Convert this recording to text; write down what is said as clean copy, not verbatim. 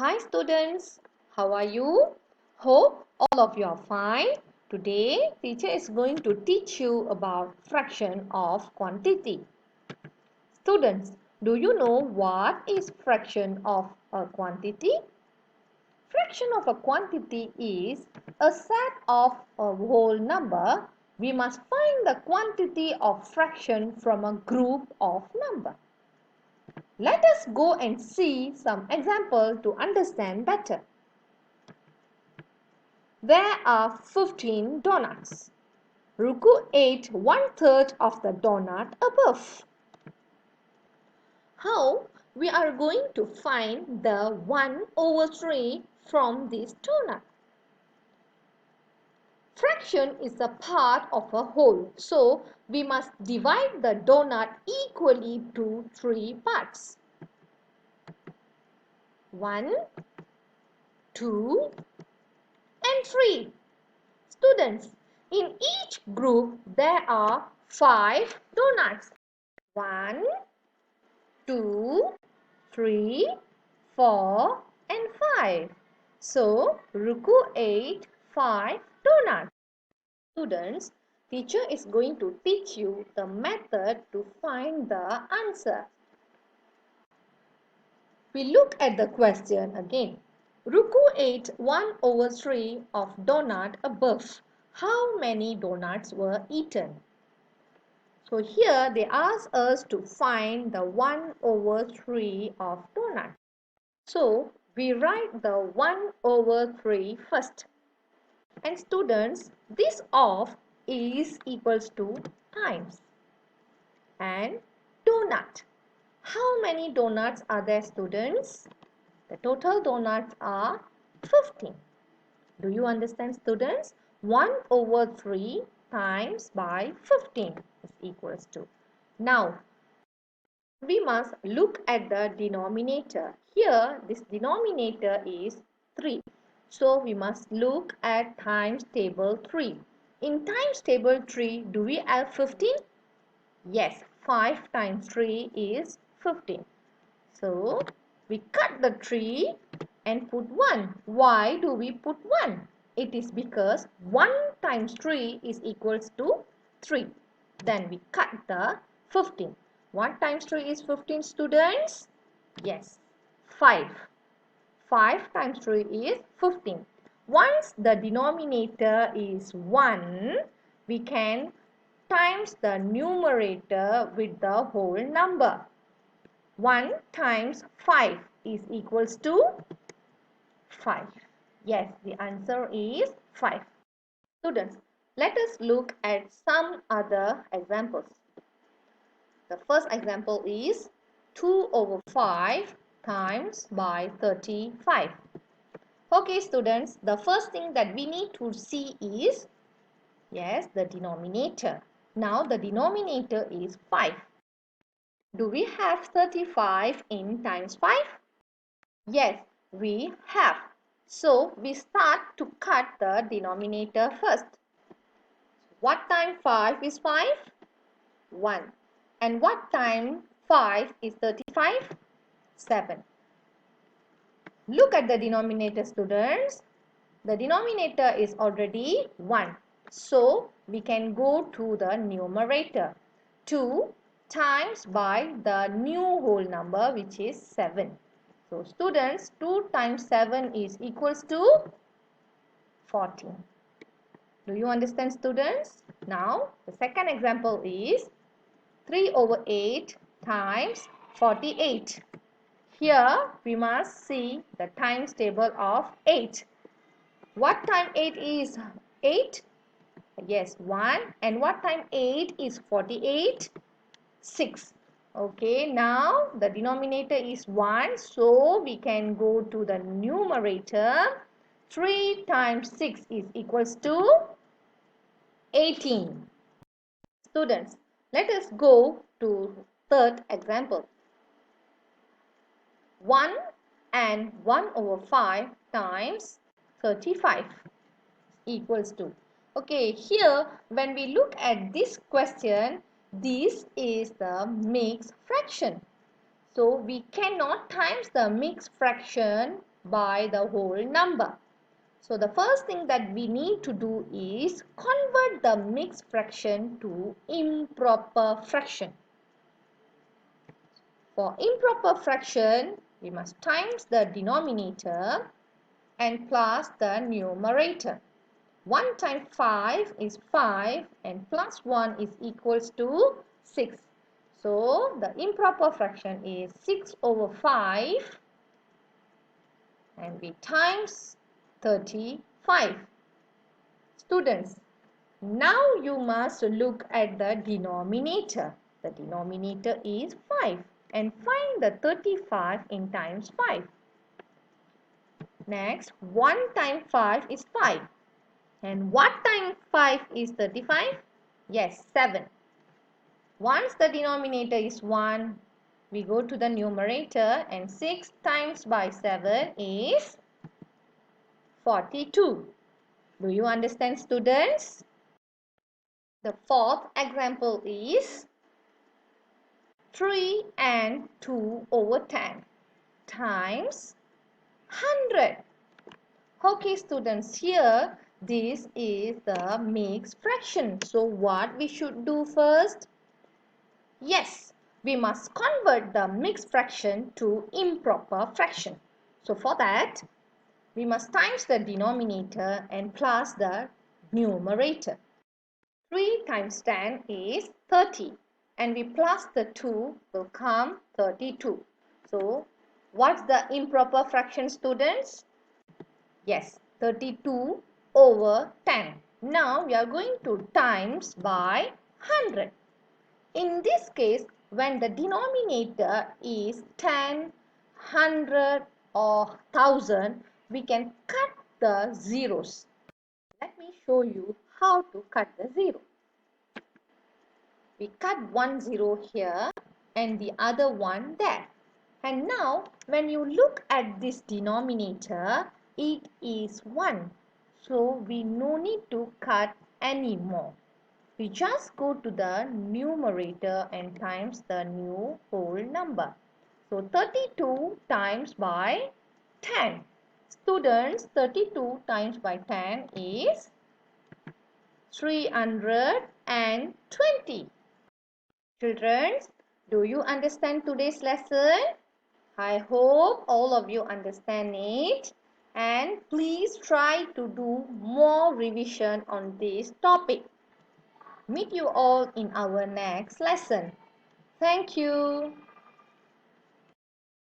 Hi students, how are you? Hope all of you are fine. Today teacher is going to teach you about fraction of quantity. Students, do you know what is fraction of a quantity? Fraction of a quantity is a set of a whole number. We must find the quantity of fraction from a group of number. Let us go and see some example to understand better. There are 15 donuts. Ruku ate 1/3 of the donut above. How we are going to find the 1/3 from this donut? Fraction is a part of a whole, so we must divide the donut equally to 3 parts. 1, 2 and 3. Students, in each group there are 5 donuts. 1, 2, 3, 4 and 5. So, Ruku ate 5 donuts. Students, teacher is going to teach you the method to find the answer. We look at the question again. Ruku ate 1/3 of donut above. How many donuts were eaten? So here they ask us to find the 1/3 of donut. So we write the 1/3 first. And students, this of is equals to times. And donut. How many donuts are there, students? The total donuts are 15. Do you understand, students? 1/3 times by 15 is equals to. Now, we must look at the denominator. Here, this denominator is 3. So, we must look at times table 3. In times table 3, do we have 15? Yes, 5 times 3 is 15. So, we cut the 3 and put 1. Why do we put 1? It is because 1 times 3 is equals to 3. Then we cut the 15. What times 3 is 15, students? Yes, 5. 5 times 3 is 15. Once the denominator is 1, we can times the numerator with the whole number. 1 times 5 is equals to 5. Yes, the answer is 5. Students, let us look at some other examples. The first example is 2/5 times by 35. Okay, students, the first thing that we need to see is, yes, the denominator. Now, the denominator is 5. Do we have 35 in times 5? Yes, we have. So, we start to cut the denominator first. What time 5 is 5? 1. And what time 5 is 35? 7. Look at the denominator, students. The denominator is already 1. So, we can go to the numerator. 2 times by the new whole number, which is 7. So, students, 2 times 7 is equals to 14. Do you understand, students? Now, the second example is 3/8 times 48. Here, we must see the times table of 8. What time 8 is? 8? Yes, 1. And what time 8 is 48? 6. Okay, now the denominator is 1. So, we can go to the numerator. 3 times 6 is equals to 18. Students, let us go to third example. 1 and 1/5 times 35 equals to. Okay, here when we look at this question, this is the mixed fraction. So we cannot times the mixed fraction by the whole number. So the first thing that we need to do is convert the mixed fraction to improper fraction. For improper fraction, we must times the denominator and plus the numerator. 1 times 5 is 5 and plus 1 is equals to 6. So the improper fraction is 6 over 5 and we times 35. Students, now you must look at the denominator. The denominator is 5 and find the 35 in times 5. Next, 1 times 5 is 5. And what times 5 is 35? Yes, 7. Once the denominator is 1, we go to the numerator and 6 times by 7 is 42. Do you understand, students? The fourth example is 3 and 2 over 10 times 100. Okay, students, here this is the mixed fraction. So what we should do first? Yes, we must convert the mixed fraction to improper fraction. So for that, we must times the denominator and plus the numerator. 3 times 10 is 30 and we plus the 2 will come 32. So what's the improper fraction, students? Yes, 32 over 10. Now we are going to times by 100. In this case, when the denominator is 10, 100 or 1000, we can cut the zeros. Let me show you how to cut the zero. We cut one zero here and the other one there. And now when you look at this denominator, it is 1. So we no need to cut any more. We just go to the numerator and times the new whole number. So 32 times by 10. Students, 32 times by 10 is 320. Children, do you understand today's lesson? I hope all of you understand it. And please try to do more revision on this topic. Meet you all in our next lesson. Thank you.